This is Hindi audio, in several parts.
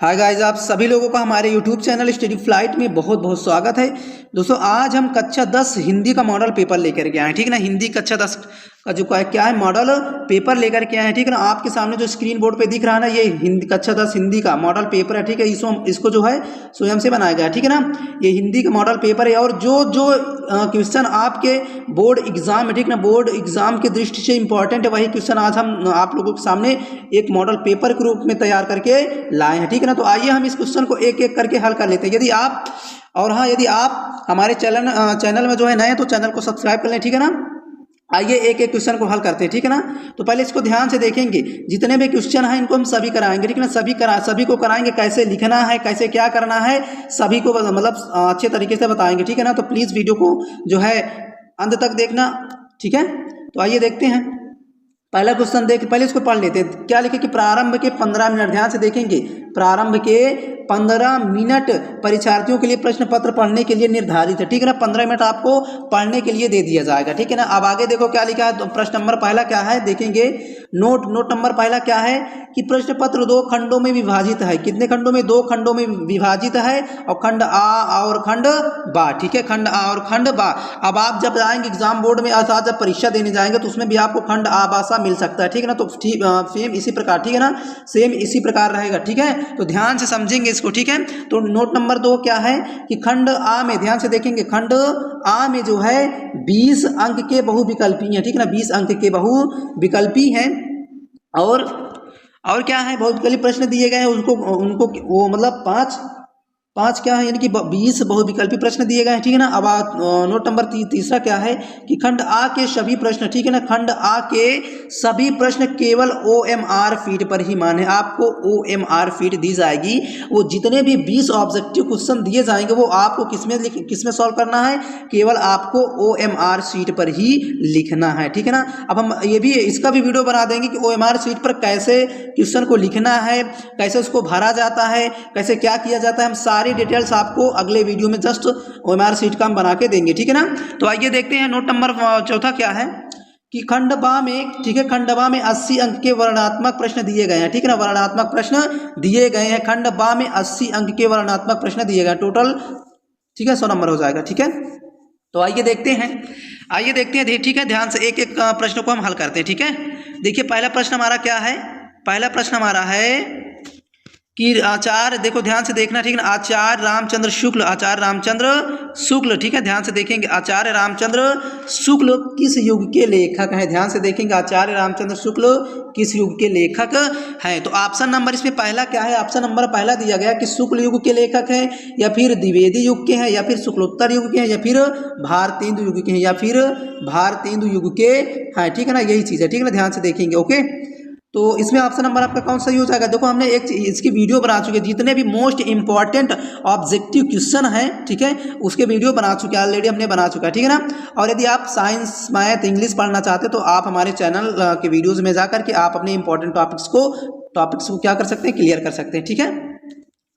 हाय गाइस, आप सभी लोगों का हमारे यूट्यूब चैनल स्टडी फ्लाइट में बहुत बहुत स्वागत है। दोस्तों, आज हम कक्षा 10 हिंदी का मॉडल पेपर लेकर के आए हैं। ठीक है ना, हिंदी कक्षा 10 का जो क्या है मॉडल पेपर लेकर के आए हैं। ठीक है ना, आपके सामने जो स्क्रीन बोर्ड पे दिख रहा है ना, ये हिंदी कक्षा 10 हिंदी का मॉडल पेपर है। ठीक है, इसको जो है स्वयं से बनाया गया है। ठीक है ना, ये हिंदी का मॉडल पेपर है और जो जो क्वेश्चन आपके बोर्ड एग्जाम है, ठीक है ना, बोर्ड एग्जाम की दृष्टि से इंपॉर्टेंट है, वही क्वेश्चन आज हम आप लोगों के सामने एक मॉडल पेपर के रूप में तैयार करके लाए हैं। ठीक है ना, तो आइए हम इस क्वेश्चन को एक एक करके हल कर लेते हैं। यदि आप हमारे चैनल में जो है नए तो चैनल को सब्सक्राइब कर लें। ठीक है ना, आइए एक एक क्वेश्चन को हल करते हैं। ठीक है ना, तो पहले इसको ध्यान से देखेंगे। जितने भी क्वेश्चन हैं इनको हम सभी कराएंगे। ठीक है ना, सभी को कराएंगे, कैसे लिखना है, कैसे क्या करना है, सभी को मतलब अच्छे तरीके से बताएंगे। ठीक है ना, तो प्लीज़ वीडियो को जो है अंत तक देखना। ठीक है, तो आइए देखते हैं पहला क्वेश्चन। पहले इसको पढ़ लेते हैं। क्या लिखे कि प्रारंभ के 15 मिनट, ध्यान से देखेंगे, प्रारंभ के 15 मिनट परीक्षार्थियों के लिए प्रश्न पत्र पढ़ने के लिए निर्धारित है। ठीक है ना, 15 मिनट आपको पढ़ने के लिए दे दिया जाएगा। ठीक है ना, अब आगे देखो क्या लिखा है। तो प्रश्न नंबर पहला क्या है देखेंगे। नोट नंबर पहला क्या है कि प्रश्न पत्र 2 खंडों में विभाजित है। कितने खंडों में? 2 खंडों में विभाजित है और खंड आ और खंड बा। ठीक है, खंड आ और खंड बा। अब आप जब जाएंगे एग्जाम बोर्ड में, आज जब परीक्षा देने जाएंगे तो उसमें भी आपको खंड आ बा सा मिल सकता है। ठीक है ना, तो सेम इसी प्रकार, ठीक है ना, सेम इसी प्रकार रहेगा। ठीक है, तो ध्यान से समझेंगे इसको। ठीक है, तो नोट नंबर 2 क्या है कि खंड आ में, ध्यान से देखेंगे, खंड आ में जो है 20 अंक के बहुविकल्पी हैं। ठीक है ना, 20 अंक के बहुविकल्पी हैं और क्या है, बहुविकल्पी प्रश्न दिए गए हैं उनको वो मतलब पांच क्या है, यानी कि 20 बहुविकल्पी प्रश्न दिए गए हैं। ठीक है ना, अब नोट नंबर तीसरा क्या है कि खंड आ के सभी प्रश्न, ठीक है ना, खंड आ के सभी प्रश्न केवल OMR फीट पर ही मान्य है। आपको OMR फीट दी जाएगी। वो जितने भी 20 ऑब्जेक्टिव क्वेश्चन दिए जाएंगे वो आपको किसमें सॉल्व करना है, केवल आपको OMR शीट पर ही लिखना है। ठीक है ना, अब हम ये भी इसका भी वीडियो बना देंगे कि OMR शीट पर कैसे क्वेश्चन को लिखना है, कैसे उसको भरा जाता है, कैसे क्या किया जाता है, हम सारी डिटेल्स आपको अगले वीडियो में जस्ट OMR शीट का हम बना के देंगे। ठीक है ना, तो आइए देखते हैं नोट नंबर चौथा क्या है कि खंड बा में, ठीक है, खंड बा में 80 अंक के वर्णनात्मक प्रश्न दिए गए हैं। ठीक है ना, वर्णनात्मक प्रश्न दिए गए हैं। खंड बा में 80 अंक के वर्णनात्मक प्रश्न दिए गए टोटल। ठीक है, 100 नंबर हो जाएगा। ठीक है, तो आइए देखते हैं। ठीक है, ध्यान से एक एक प्रश्न को हम हल करते हैं। ठीक है, देखिए पहला प्रश्न हमारा क्या है। पहला प्रश्न हमारा है कि आचार्य, देखो ध्यान से देखना, ठीक है ना, आचार्य रामचंद्र शुक्ल, ठीक है, ध्यान से देखेंगे, आचार्य रामचंद्र शुक्ल किस युग के लेखक हैं। ध्यान से देखेंगे, आचार्य रामचंद्र शुक्ल किस युग के लेखक हैं। तो ऑप्शन नंबर इसमें पहला क्या है, ऑप्शन नंबर पहला दिया गया कि शुक्ल युग के लेखक हैं, या फिर द्विवेदी युग के हैं, या फिर शुक्लोत्तर युग के हैं, या फिर भारतेंदु युग के हैं, या फिर भारतेंदु युग के हैं। ठीक है ना, यही चीज़ है। ठीक है ना, ध्यान से देखेंगे। ओके, तो इसमें ऑप्शन नंबर आपका कौन सा ही हो जाएगा। देखो हमने एक इसकी वीडियो बना चुके हैं, जितने भी मोस्ट इंपॉर्टेंट ऑब्जेक्टिव क्वेश्चन हैं, ठीक है, उसके वीडियो बना चुके हैं, ऑलरेडी हमने बना चुका है। ठीक है ना, और यदि आप साइंस, मैथ, इंग्लिश पढ़ना चाहते हैं तो आप हमारे चैनल के वीडियोज़ में जाकर के आप अपने इंपॉर्टेंट टॉपिक्स को क्या कर सकते हैं, क्लियर कर सकते हैं। ठीक है,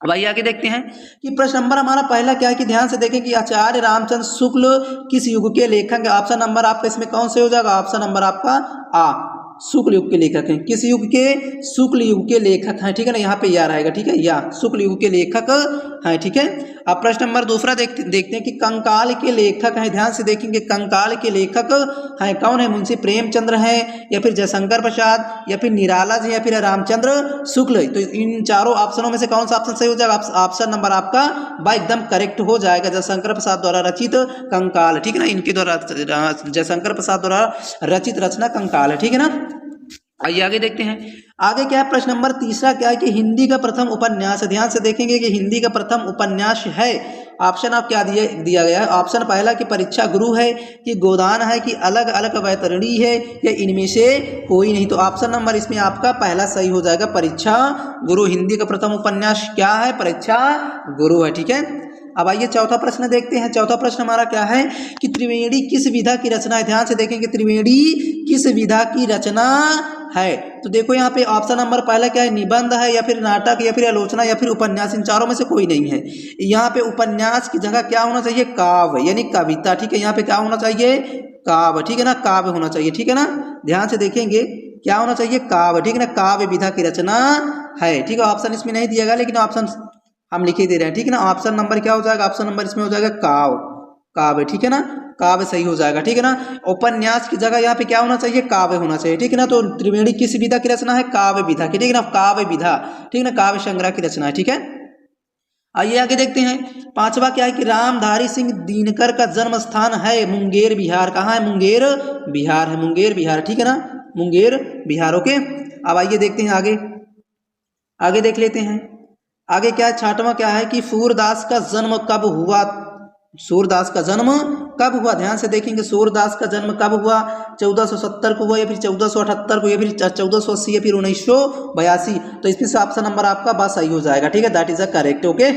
अब आइए आगे देखते हैं कि प्रश्न नंबर हमारा पहला क्या है कि ध्यान से देखें कि आचार्य रामचंद्र शुक्ल किस युग के लेखक। ऑप्शन नंबर आपका इसमें कौन से हो जाएगा, ऑप्शन नंबर आपका आ, शुक्ल युग के लेखक हैं। किस युग के? शुक्ल युग के लेखक हैं। ठीक है ना, यहाँ पे या रहेगा। ठीक है, या शुक्ल युग के लेखक हैं। ठीक है, अब प्रश्न नंबर दूसरा देखते हैं कि कंकाल के लेखक हैं। ध्यान से देखेंगे, कंकाल के लेखक हैं कौन है, मुंशी प्रेमचंद्र हैं, या फिर जयशंकर प्रसाद, या फिर निराला जी, या फिर रामचंद्र शुक्ल। तो इन चारों ऑप्शनों में से कौन सा ऑप्शन सही हो जाएगा? ऑप्शन नंबर आपका बा एकदम करेक्ट हो जाएगा, जयशंकर प्रसाद द्वारा रचित कंकाल। ठीक है ना, इनके द्वारा जयशंकर प्रसाद द्वारा रचित रचना कंकाल है। ठीक है ना, आइए आगे देखते हैं। आगे क्या है, प्रश्न नंबर तीसरा क्या है कि हिंदी का प्रथम उपन्यास। ध्यान से देखेंगे कि हिंदी का प्रथम उपन्यास है। ऑप्शन आप क्या दिया गया है। ऑप्शन पहला कि परीक्षा गुरु है, कि गोदान है, कि अलग अलग वैतरणी है, या इनमें से कोई नहीं। तो ऑप्शन नंबर इसमें आपका पहला सही हो जाएगा, परीक्षा गुरु। हिंदी का प्रथम उपन्यास क्या है, परीक्षा गुरु है। ठीक है, अब आइए चौथा प्रश्न देखते हैं। चौथा प्रश्न हमारा क्या है कि त्रिवेणी किस विधा की रचना है। ध्यान से देखेंगे, त्रिवेणी किस विधा की रचना है। तो देखो यहाँ पे ऑप्शन नंबर पहला क्या है, निबंध है, या फिर नाटक, या फिर आलोचना, या फिर उपन्यास। इन चारों में से कोई नहीं है। यहाँ पे उपन्यास की जगह क्या होना चाहिए, काव्य, यानी कविता। ठीक है, यहाँ पे क्या होना चाहिए, काव्य। ठीक है ना, काव्य होना चाहिए। ठीक है ना, ध्यान से देखेंगे क्या होना चाहिए, काव्य, ठीक है ना, काव्य विधा की रचना है, ठीक है। ऑप्शन इसमें नहीं दिया गया लेकिन ऑप्शन हम लिखे दे रहे हैं, ठीक है ना। ऑप्शन नंबर क्या हो जाएगा, ऑप्शन नंबर इसमें हो जाएगा काव्य, ठीक है ना, काव्य सही हो जाएगा, ठीक है ना। उपन्यास की जगह यहाँ पे क्या होना चाहिए, काव्य होना चाहिए, ठीक है ना। तो त्रिवेणी किस विधा की रचना है, काव्य विधा की, ठीक है ना, काव्य विधा, ठीक है ना, काव्य संग्रह की रचना है, ठीक है। आइए आगे देखते हैं। पांचवा क्या है कि रामधारी सिंह दिनकर का जन्म स्थान है मुंगेर बिहार। कहाँ है, मुंगेर बिहार है, मुंगेर बिहार, ठीक है ना, मुंगेर बिहार। ओके, अब आइए देखते हैं आगे, आगे देख लेते हैं। आगे क्या है, छठवां क्या है कि सूरदास का जन्म कब हुआ। सूरदास का जन्म कब हुआ, ध्यान से देखेंगे, सूरदास का जन्म कब हुआ, 1470 को हुआ या फिर 1478 को या फिर 1480 या फिर 1982। तो इसमें से ऑप्शन नंबर आपका बस सही हो जाएगा, ठीक है, that is a correct. Okay,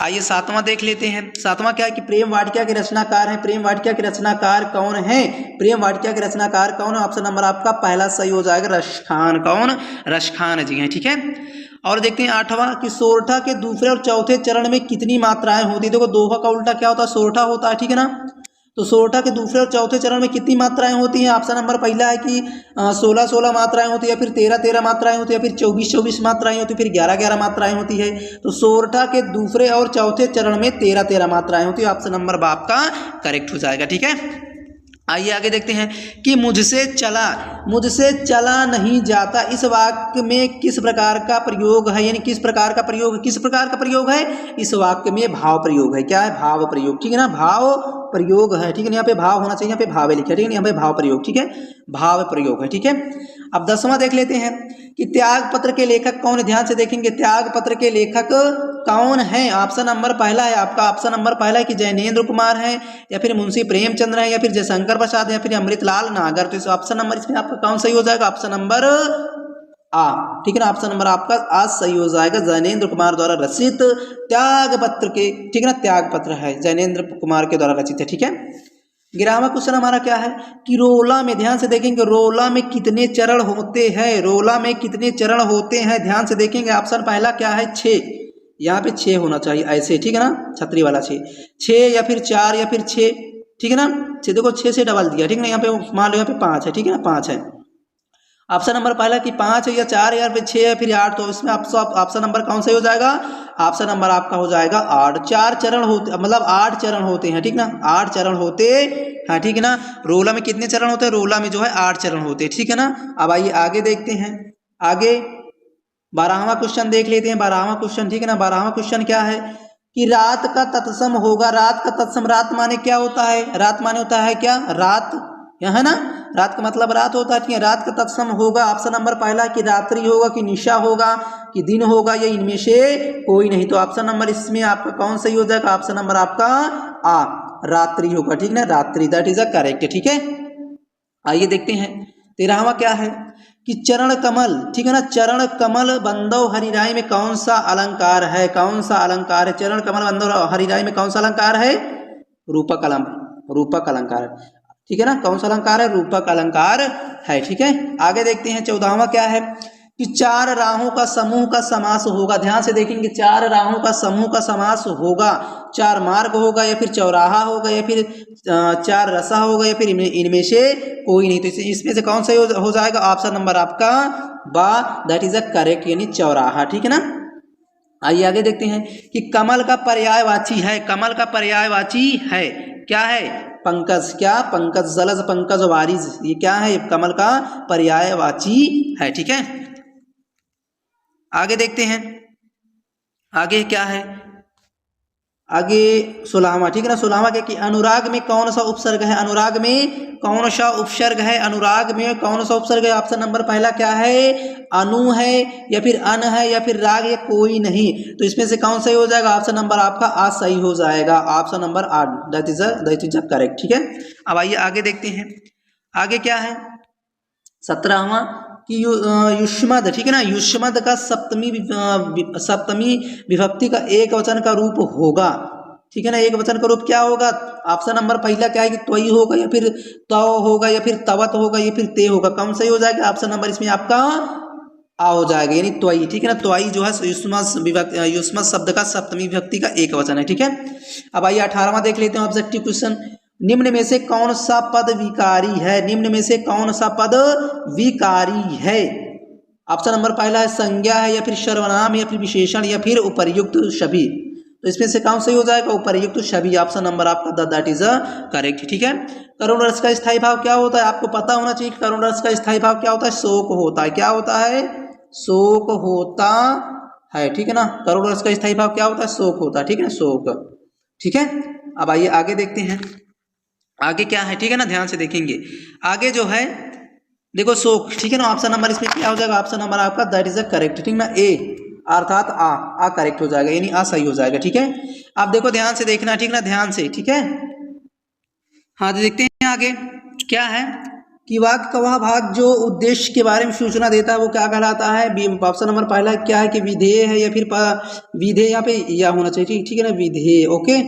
आइए सातवां देख लेते हैं। सातवां क्या है कि प्रेम वाटिका के रचनाकार हैं। प्रेम वाटिका के रचनाकार कौन है, प्रेम वाटिका के रचनाकार कौन है, ऑप्शन नंबर आपका पहला सही हो जाएगा, रसखान। कौन, रसखान जी हैं, ठीक है। और देखते हैं आठवां कि सोरठा के दूसरे और चौथे चरण में कितनी मात्राएं होती है। देखो दोहा का उल्टा क्या होता है, सोरठा होता है, ठीक है ना। तो सोरठा के दूसरे और चौथे चरण में कितनी मात्राएं होती हैं, ऑप्शन नंबर पहला है कि 16-16 मात्राएं होती है, फिर 13-13 मात्राएं होती है, फिर 24-24 मात्राएं होती है, फिर 11-11 मात्राएं होती है। तो सोरठा के दूसरे और चौथे चरण में 13-13 मात्राएं होती है, ऑप्शन नंबर बाप का करेक्ट हो जाएगा, ठीक है। आइए आगे देखते हैं कि मुझसे चला नहीं जाता, इस वाक्य में किस प्रकार का प्रयोग है, यानी किस प्रकार का प्रयोग है, इस वाक्य में भाव प्रयोग है। क्या है, भाव प्रयोग, ठीक है ना, भाव प्रयोग है, ठीक है। यहाँ पे भाव होना चाहिए, यहाँ पे भाव लिखा है, ठीक है, यहाँ पे भाव प्रयोग, ठीक है, भाव प्रयोग है, ठीक है। अब 10वां देख लेते हैं कि त्याग पत्र के लेखक कौन है। ध्यान से देखेंगे, त्याग पत्र के लेखक कौन है, ऑप्शन नंबर पहला है आपका, ऑप्शन नंबर पहला है कि जैनेन्द्र कुमार है, या फिर मुंशी प्रेमचंद्र है, या फिर जयशंकर प्रसाद, या फिर अमृतलाल नागर। तो इस ऑप्शन नंबर इसमें आपका कौन सही हो जाएगा, ऑप्शन नंबर आ, ठीक है ना, ऑप्शन नंबर आपका आज सही हो जाएगा। जैनेन्द्र कुमार द्वारा रचित त्याग पत्र के, ठीक है ना, त्याग पत्र है, जैनेन्द्र कुमार के द्वारा रचित है, ठीक है। 11वां क्वेश्चन हमारा क्या है कि रोला में, ध्यान से देखेंगे, रोला में कितने चरण होते हैं, रोला में कितने चरण होते हैं, ध्यान से देखेंगे। ऑप्शन पहला क्या है, 6, यहाँ पे 6 होना चाहिए ऐसे, ठीक है ना, छतरी वाला 6 या फिर 4 या फिर 6, ठीक है ना, 6 देखो 6 से डबल दिया, ठीक है ना, यहाँ पे मान लो यहाँ पे 5 है, ठीक है ना, 5 है। ऑप्शन नंबर पहला कि 5 या 4 या फिर 6 या फिर 8, तो इसमें ऑप्शन नंबर कौन सा हो जाएगा, ऑप्शन नंबर आपका हो जाएगा 8। 4 चरण होते, मतलब 8 चरण होते हैं, ठीक ना, 8 चरण होते हैं, ठीक है ना। रोला में कितने चरण होते हैं, रोला में जो है 8 चरण होते हैं, ठीक है ना। अब आइए आगे देखते हैं, आगे 12वां क्वेश्चन देख लेते हैं। 12वां क्वेश्चन, ठीक है ना, 12वां क्वेश्चन क्या है कि रात का तत्सम होगा। रात का तत्सम, रात माने क्या होता है, रात माने होता है क्या, रात, यहाँ है ना, रात का मतलब रात होता है, ठीक है। रात का तत्सम होगा, ऑप्शन नंबर पहला कि रात्रि होगा, कि निशा होगा, कि दिन होगा, या इनमें से कोई नहीं। तो ऑप्शन नंबर इसमें आपका कौन सही हो जाएगा, ऑप्शन नंबर आपका आ, रात्रि होगा, ठीक ना, रात्रि, दैट इज अ करेक्ट, ठीक है। आइए देखते हैं 13वां क्या है कि चरण कमल, ठीक है ना, चरण कमल बंदव हरिराय में कौन सा अलंकार है, कौन सा अलंकार है, चरण कमल बंदव हरिराय में कौन सा अलंकार है, रूपक अलंकार, ठीक है ना, कौन सा अलंकार है, रूपक अलंकार है, ठीक है। आगे देखते हैं 14वां क्या है कि 4 राहों का समूह का समास होगा। ध्यान से देखेंगे, 4 राहों का समूह का समास होगा, 4 मार्ग होगा, या फिर चौराहा होगा, या फिर 4 रसा होगा, या फिर इनमें से कोई नहीं। तो इसमें से कौन सा हो जाएगा, ऑप्शन नंबर आपका बा, दैट इज अ करेक्ट, यानी चौराहा, ठीक है ना। आइए आगे देखते हैं कि कमल का पर्यायवाची है, कमल का पर्यायवाची है, क्या है, पंकज, क्या, पंकज, जलज, पंकज, वारिज, ये क्या है, कमल का पर्यायवाची है, ठीक है। आगे देखते हैं, आगे क्या है, आगे 16वां, ठीक है ना, 16वां क्या कि अनुराग में कौन सा उपसर्ग है, अनुराग में कौन सा उपसर्ग है, अनुराग में कौन सा उपसर्ग है, ऑप्शन नंबर पहला क्या है, अनु है, या फिर अन है, या फिर राग, या कोई नहीं। तो इसमें से कौन सही हो जाएगा, ऑप्शन नंबर आपका आ सही हो जाएगा, option number 8, that is a correct, ठीक है। अब आइए आगे देखते हैं, आगे क्या है 17वां कि युष्मद, ठीक है ना, युष्मद का सप्तमी विभक्ति का एक वचन का रूप होगा, ठीक है ना, एक वचन का रूप क्या होगा, ऑप्शन नंबर पहला क्या है कि त्वयी होगा, या फिर तव होगा, या फिर तवत होगा, या फिर ते होगा। कौन सही हो जाएगा, ऑप्शन नंबर इसमें आपका आ हो जाएगा, यानी त्वयी, ठीक है ना, त्वयी जो है युष्मद शब्द का सप्तमी विभक्ति का एक वचन है, ठीक है। अब आइए 18वां देख लेते हैं ऑब्जेक्टिव क्वेश्चन। निम्न में से कौन सा पद विकारी है, निम्न में से कौन सा पद विकारी है। ऑप्शन नंबर पहला है संज्ञा है, या फिर सर्वनाम, या फिर विशेषण, या फिर उपर्युक्त सभी। तो इसमें से कौन सही हो जाएगा, उपर्युक्त सभी। ऑप्शन नंबर आपका दैट इज करेक्ट, ठीक है। करुण रस का स्थायी भाव क्या होता है, आपको पता होना चाहिए। करुण रस का स्थायी भाव क्या होता है, शोक होता है। क्या होता है, शोक होता है, ठीक है ना। करुण रस का स्थायी भाव क्या होता है, शोक होता है, ठीक है ना, शोक, ठीक है। अब आइए आगे देखते हैं आगे क्या है, ठीक है ना, ध्यान से देखेंगे। आगे जो है देखो शोक, ठीक है ना। ऑप्शन नंबर इसमें क्या हो जाएगा, ऑप्शन नंबर आपका दैट इज अ करेक्ट, ठीक ना। ए अर्थात आ करेक्ट हो जाएगा, यानी आ सही हो जाएगा, ठीक है। आप देखो ध्यान से देखना, ठीक ना, ध्यान से, ठीक है। हाँ तो देखते हैं आगे क्या है कि वाक्य का वह भाग जो उद्देश्य के बारे में सूचना देता है वो क्या कहलाता है। ऑप्शन नंबर पहला क्या है कि विधेय है, या फिर विधेय यहाँ पे या होना चाहिए, ठीक है ना, विधेय, ओके,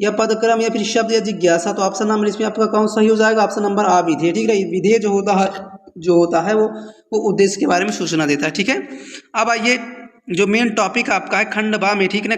या पदक्रम, या फिर शब्द, या जिज्ञासा। तो ऑप्शन नंबर इसमें आपका कौन सही हो जाएगा, ऑप्शन नंबर आ विधेय, ठीक है। विधेय जो होता है वो उद्देश्य के बारे में सूचना देता है, ठीक है। अब आइए जो मेन टॉपिक आपका है खंड बा में, ठीक है ना,